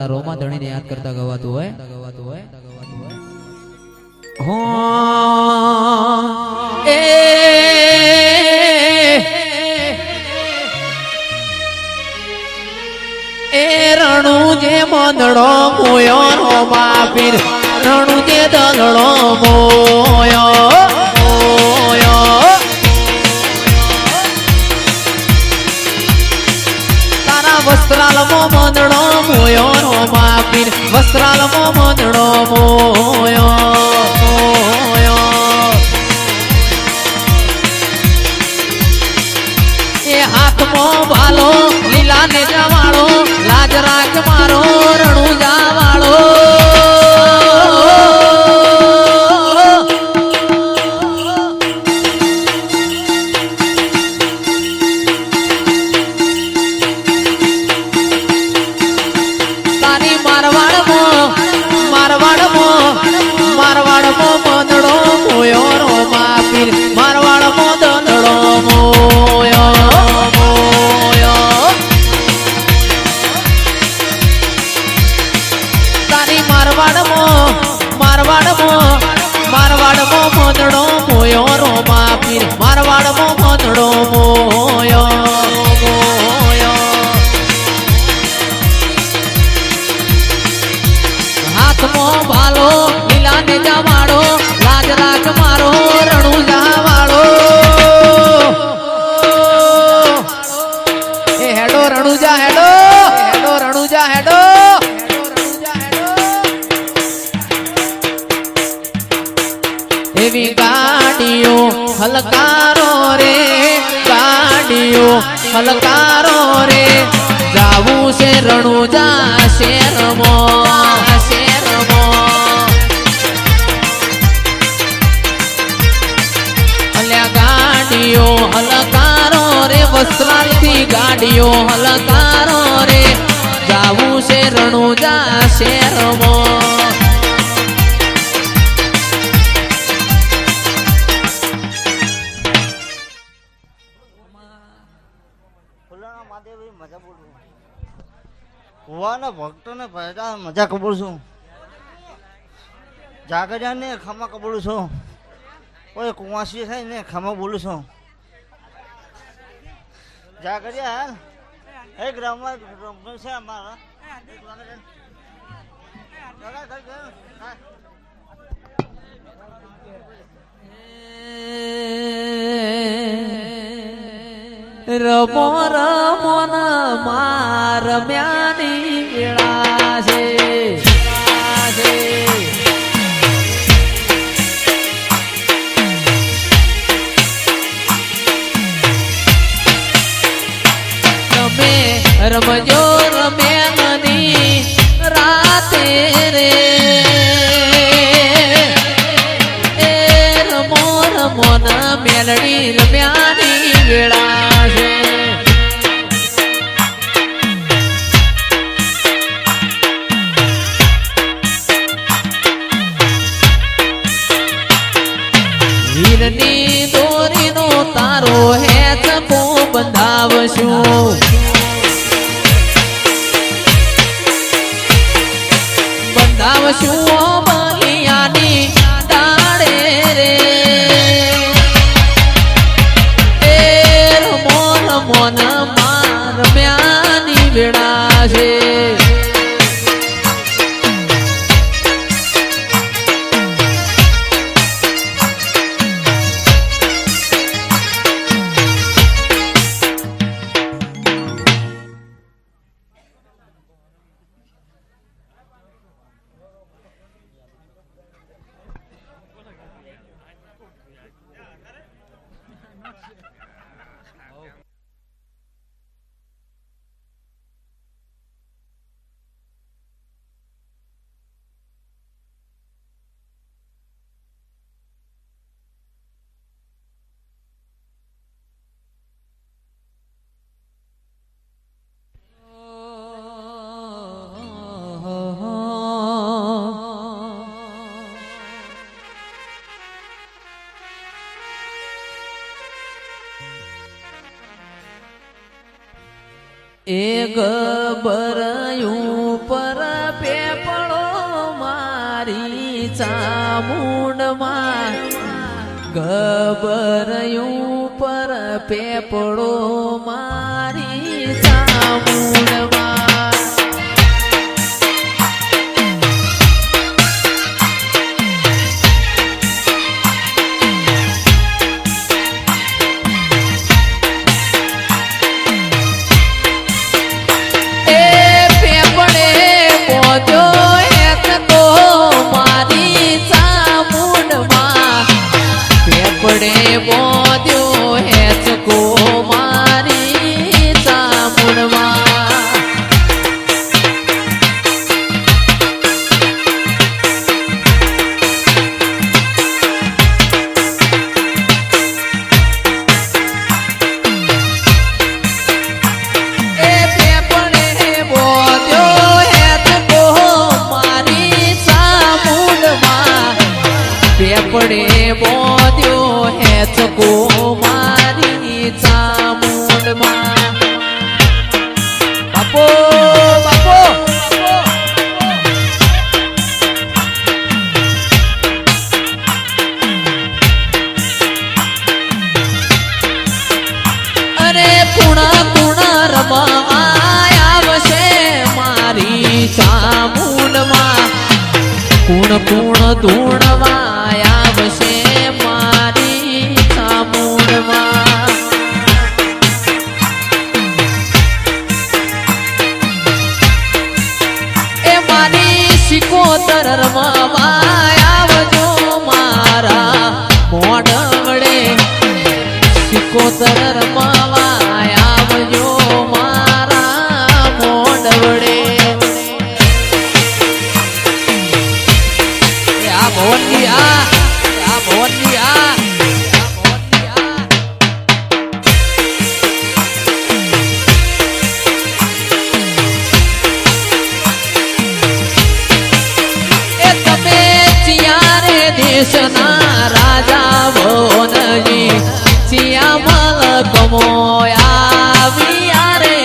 રોમા ધણીને યાદ કરતા ગવાતું હોય હો એ રણુ જે મંદડો મોયો રોમા પીર રણુ જે દલડો મોયો વસ્ત્રાલમો મંદડો મોયો રોમા પીર વસ્ત્રાલમો મંદડો મોયો એ હાથમાં ભાલો લીલા ને જવાળો લાજ રાખ મારો રણુ જાવાળો મારવાડમો મંદડો મોયો રોમા પીર મારવાડમો દંડડો મોયો તારી મારવાડમો મંદડો મોયો રોમા પીર મારવાડમો મંદડો મોયો હાથમાં ભાલો લીલા ને જવાળો લાજ રાખ મારો રણુ જાવાળો એ હેડો રણુજા હેડો રણુજા હેડો એવી ગાડીઓ હલકારો રે ગાડીઓ હલકારો રે જાવું છે રણુજા શેરમાં ગાડીઓ હલકારો રે વસ્ત્રાલથી ગાડીઓ હલકારો રે જાવું છે રણુજા શેરમાં કુવાના ભક્તોને પહેલા મજા કબૂલ છું જાગરિયાને ખમા કબૂલ છું કોઈ કુવાસી થાય ને ખમા બોલું છું જાગરિયા એક રમવા છે અમારા રમો રમો માર મ્યાની વેળા છે તમે રમજો રમે નદી રાતે રે એ રમો રમો ના મેલડી રમ્યાની વેળા છે હીરની દોરીનો તારો હેત પો બંધાવશું બંધાવશું બલિયાની દાડે રે એ રમો રમો ના માર મ્યાની વેળા છે ચામુંડમાં ગબરયું પર પેપડો મારી ચામુંડમાં બોધ્યો હેચકો મારી ચામુંડમાં એ પેપડે બોધ્યો હેચકો મારી ચામુંડમાં પેપડે બોધ્યો હેચકો મારી ચામુંડમાં બાપો બાપો અરે કુણા કુણા રમવા આવશે મારી ચામુંડમાં કુણ કુણ ધૂણવા આવશે મારી ચામુંડમાં એ મારી શિકોતર રમવા આવજો મારા મોઢવડે શિકોતર રમવા આવજો મારા મોઢવડે આ ભવનની આ ભવનની આ એ તમે ચિયારે દેશના રાજા ભવનજી ચિયા મલકમો આવ્યા રે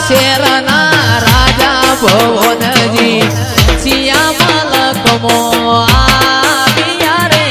શેરના રાજા ભવનજી ચિયા મલકમો આવ્યા રે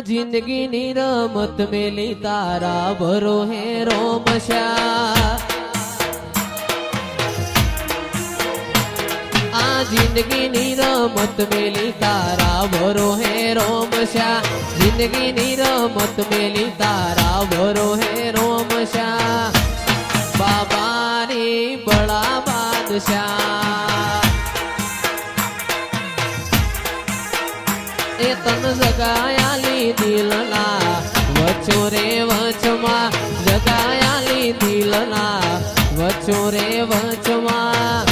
જિંદગીની રમત મેલી તારા ભરો હે રોમશા આ જિંદગીની રમત મેલી તારા ભરો હે રોમશા જિંદગીની રમત મેલી તારા ભરો હે રોમશા બાબાની બડા બાદશાહ એ તન જગાયાલી દિલના વચો રે વચમાં જગાયાલી દિલના વચો રે વચમાં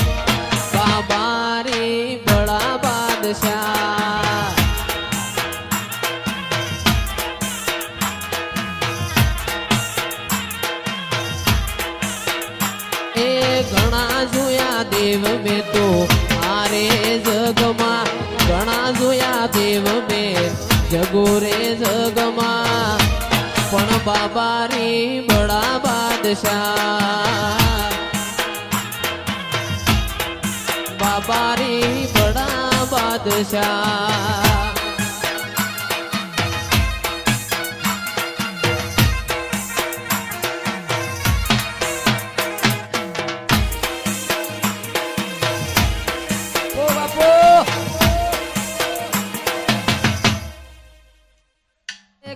બાબા રે બડા બાદશાહ એ ઘણા જોયા દેવ મેં તો આરે જગમાં ઘણા જોયા દેવ મેં જગો રે જગમાં પણ બાબા રે બડા બાદશાહ બાબા રે બડા બાદશાહ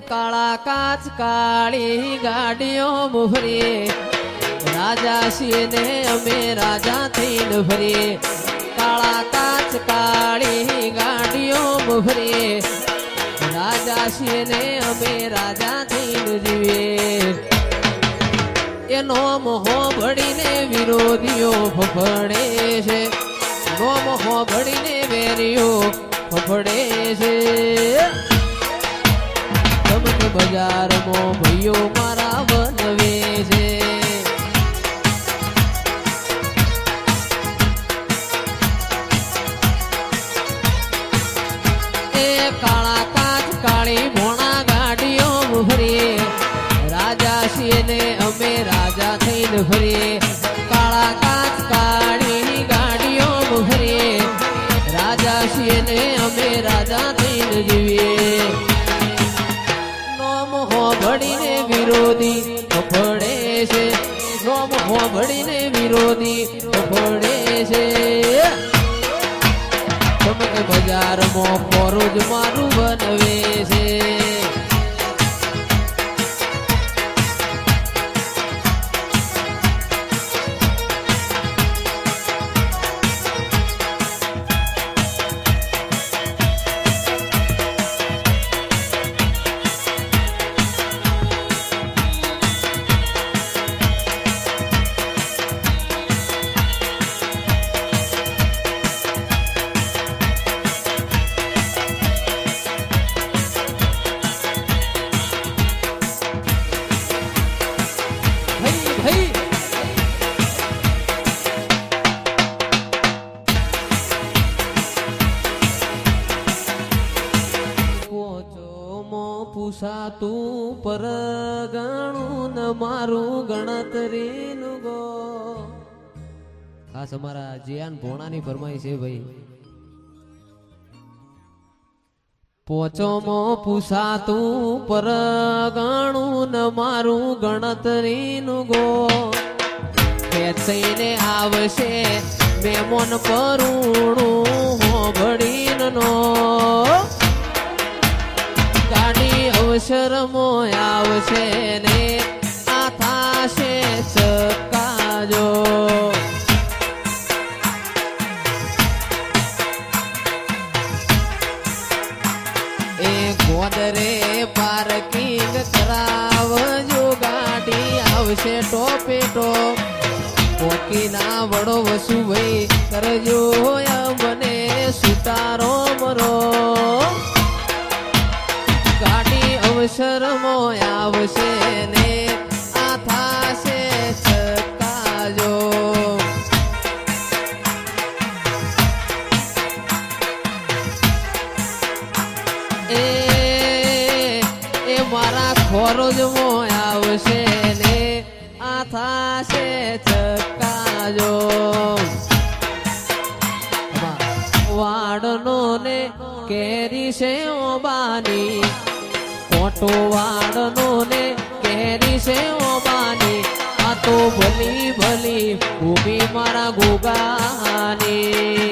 કાળા કાચ કાળી ગાડીઓ મુહરીએ રાજા છીએ ને અમે રાજા થઈને ફરીએ કાળા કાચ કાળી ગાડીઓ મુહરીએ રાજા છીએ ને અમે રાજા થઈને જીવીએ એ એ નોમ હોભળીને વિરોધીઓ ફફડે છે, નોમ હોભળીને વેરીઓ ફફડે છે. તમને બજારમાં ભાઈઓ મારા બનવે છે. કાળા કાચ કાળી ભોણા ગાડીઓ ફરીએ, રાજા છીએ ને અમે રાજા થઈને ફરીએ. કાળા કાચ કાળી ગાડીઓ ફરીએ, રાજા છીએ ને અમે રાજા થઈને જીવીએ. નોમ હોભળીને વિરોધી ફફડે છે, નોમ હોભળીને વિરોધી ફફડે છે. તમને બજારમાં પરોજ મારું બનવે છે. પૂછાતું પરગણું ન મારું ગણતરીનું ગો. ખાસ અમારા જીયાન ભોણાની ફરમાઈ છે ભાઈ. પોચોમો પૂછાતું પરગણું ન મારું ગણતરીનું ગો. ખેંચીને આવશે મેમોન પરુણું હોભળીને નો. ગાડી અવસરમો આવશે ને આ થાશે ચકાજો. એ ગોદરે પાર્કિંગ કરાવજો, ગાડી આવશે ટોપે ટોપ. પોકીના વડો વસુ ભાઈ કરજો મને સુતારો મરો. ગાડી અવસરમો આવશે ને આ થાશે ચકાજો. એ મારા ખોરોજમો આવશે ને આ થાશે ચકાજો. વાડનો ને કેરી છે ઓબાની, મોટો વાડનો ને કેરી છે ઓબાની. આ તો ભલી ભલી ભૂમિ મારા ગોગાની.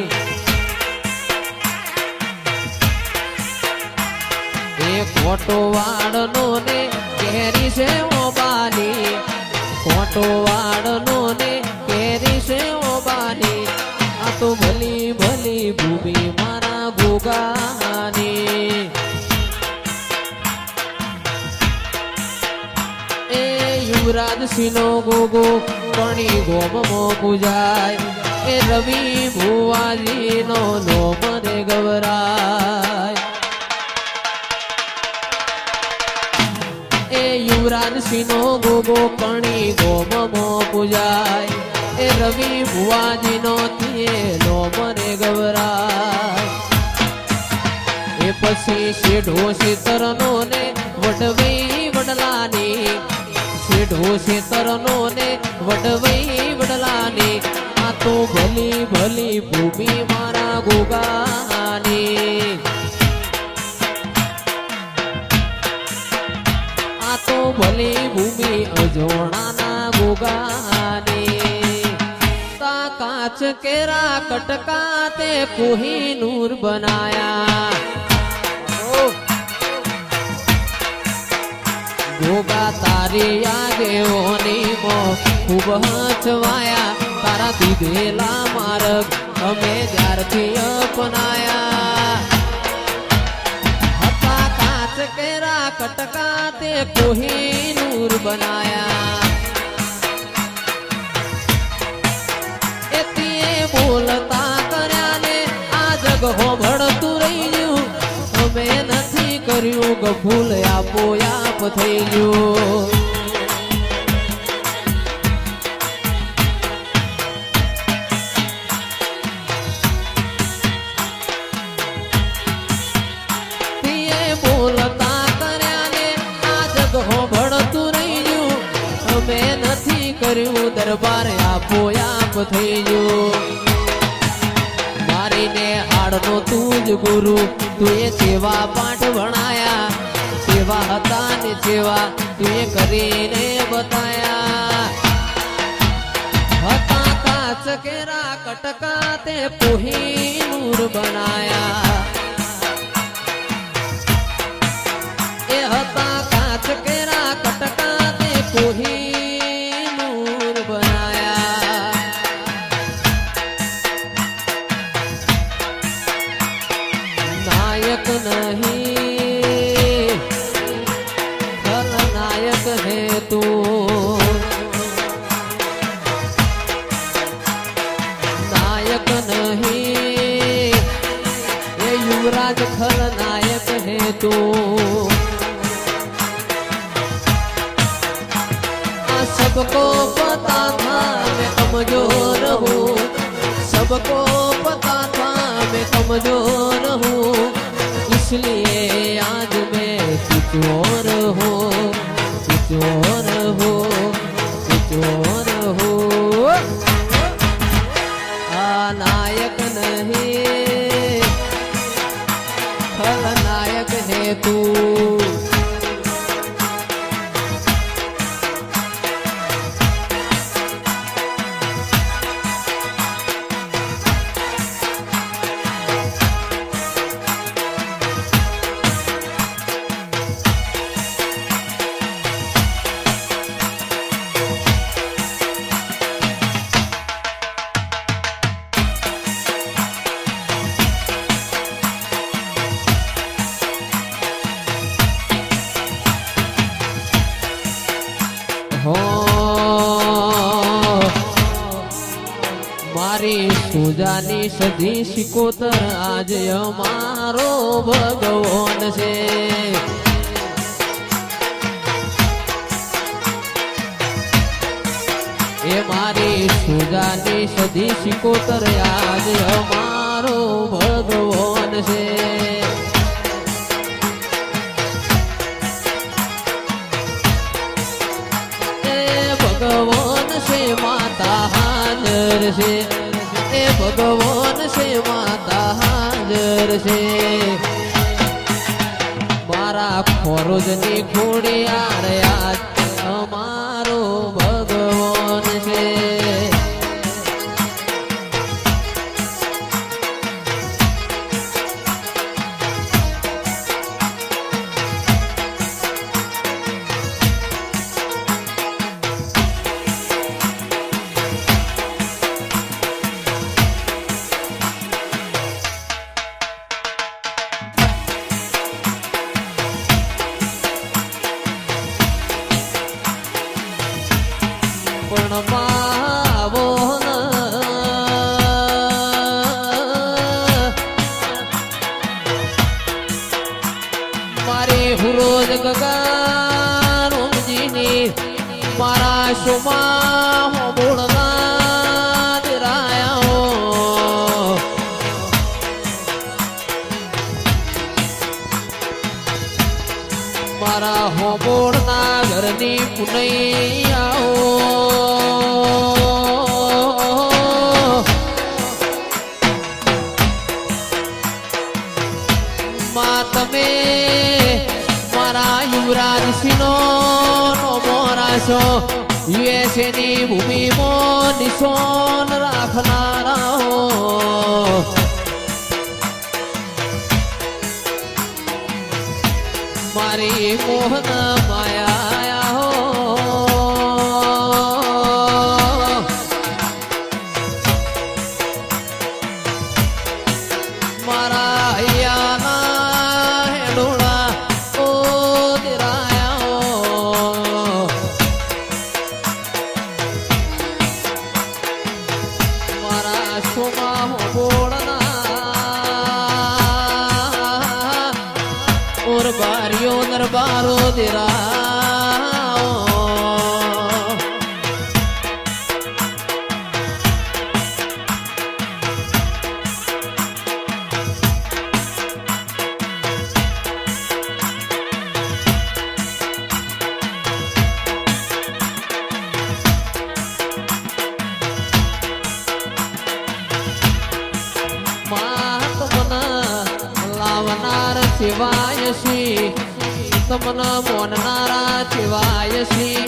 એક મોટો વાડનો ને કેરી છે ઓબાની, મોટો વાડનો ને કેરી છે ઓબાની. આ તો ભલી ભલી ભૂમિ મારા ગોગાની. યુવરાજ સિંહનો ગોગો કણી ગોમમો પૂજાય. એ રવિ ભુવાજીનો નો મને ગવરાય. એ યુવરાજ સિંહનો ગોગો કણી ગોમમો પૂજાય. એ રવિ ભુવાજીનો નો મને ગવરાય. એ પછી શેઢો શેતરનો ને વડવી વડલાની, શેઢો શેતરનો ને વડવઈ વડલાની. આ તો ભલી ભલી ભૂમિ મારા ગોગાની. આ તો ભલી ભૂમિ અજોણાના ગોગાની. તા કાચ કેરા કટકા તે કોહિનૂર બનાયા. ગોગા તારી આગેઓની મો ખૂબ હચવાયા. તારા દીધેલા માર્ગ અમે ત્યારથી અપનાયા. હતા કાચ કેરા કટકા તે કોહિનૂર બનાયા. યુગ ફૂલ આપો આપ થઈ ગયો બોલતા કર્યા ને આ જગ હોભળતું રહી ગયું અમે નથી કર્યું દરબાર આપો આપ થઈ ગયું મારીને આડનો તું જ ગુરુ તું એ સેવા પાઠ ભણાયા સેવા હતા ને સેવા તું એ કરીને બતાયા હતા કાચ કેરા કટકા તે પોહી નૂર બનાયા એ હતા કાચ કેરા કટકા તે પોહી નૂર બનાયા નાયક નહીં ખલનાયક હે તું નાયક નહીં એ યુવરાજ ખલનાયક હે તું सबको पता था मैं कमजोर हूँ सबको पता था मैं कमजोर हूँ इसलिए आज मैं कुछ और हूँ कुछ और हूँ कुछ और हूँ नायक नहीं खलनायक है तू મારી સુજાની સધી શિકોતર આજ અમારો ભગવાન છે એ મારી સુજાની સધી શિકોતર આજ અમારો ભગવાન છે ભગવાન છે માતા હાજર છે એ ભગવાન છે માતા હાજર છે મારા ખોરોજની ખોડિયાર યાદ અમારો ભગવાન છે મારી હુરોજ ગગારોમજીની મારા શોમાં બોળના દિરાયા મારા હોબોળના ઘરની પુનૈયાઓ તમે મારા યુવરાજ સિંહનો મોરાશો યુએસએ ની ભૂમિમાં નિશાન રાખનારા હો મારી મોહન માયા હો મારા હૈયાના હેડોળા ઓ દિરાયા મારા સોમા બોળના ઓર બારીઓ સેવાય સી તમને મોનનારા સેવાય સી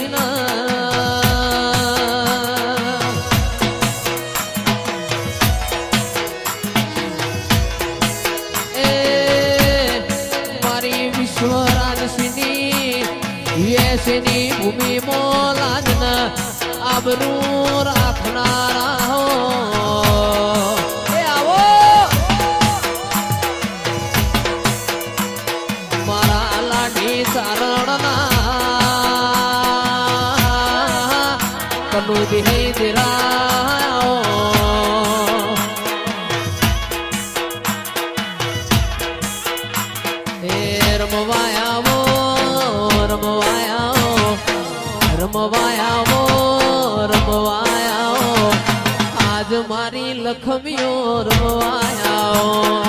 એ મારી વિશ્વરાજસિંહની વેસની ભૂમિ મોલાજન આબરૂ રાખનારા હો કનુ દિહી દિરાઓ એ રમવાયાવો રમવાયાવો રમવાયાવો રમવાયાવો આજ મારી લખમીઓ રમવાયાવો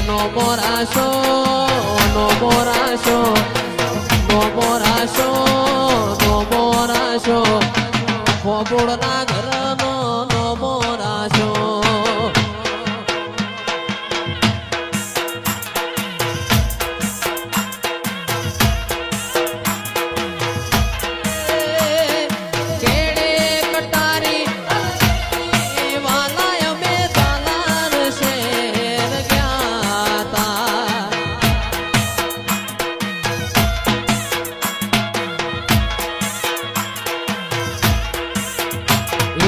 no morazo, no morazo, no morazo, no morazo, por la grano, no morazo.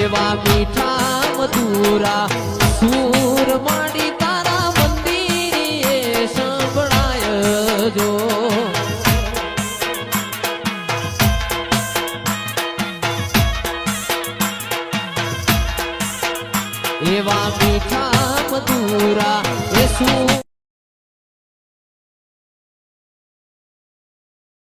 એવા મીઠા મધુરા સૂર માંડી તારા મંદિરે સંભળાય જો એવા મીઠા મધુરા એ સૂર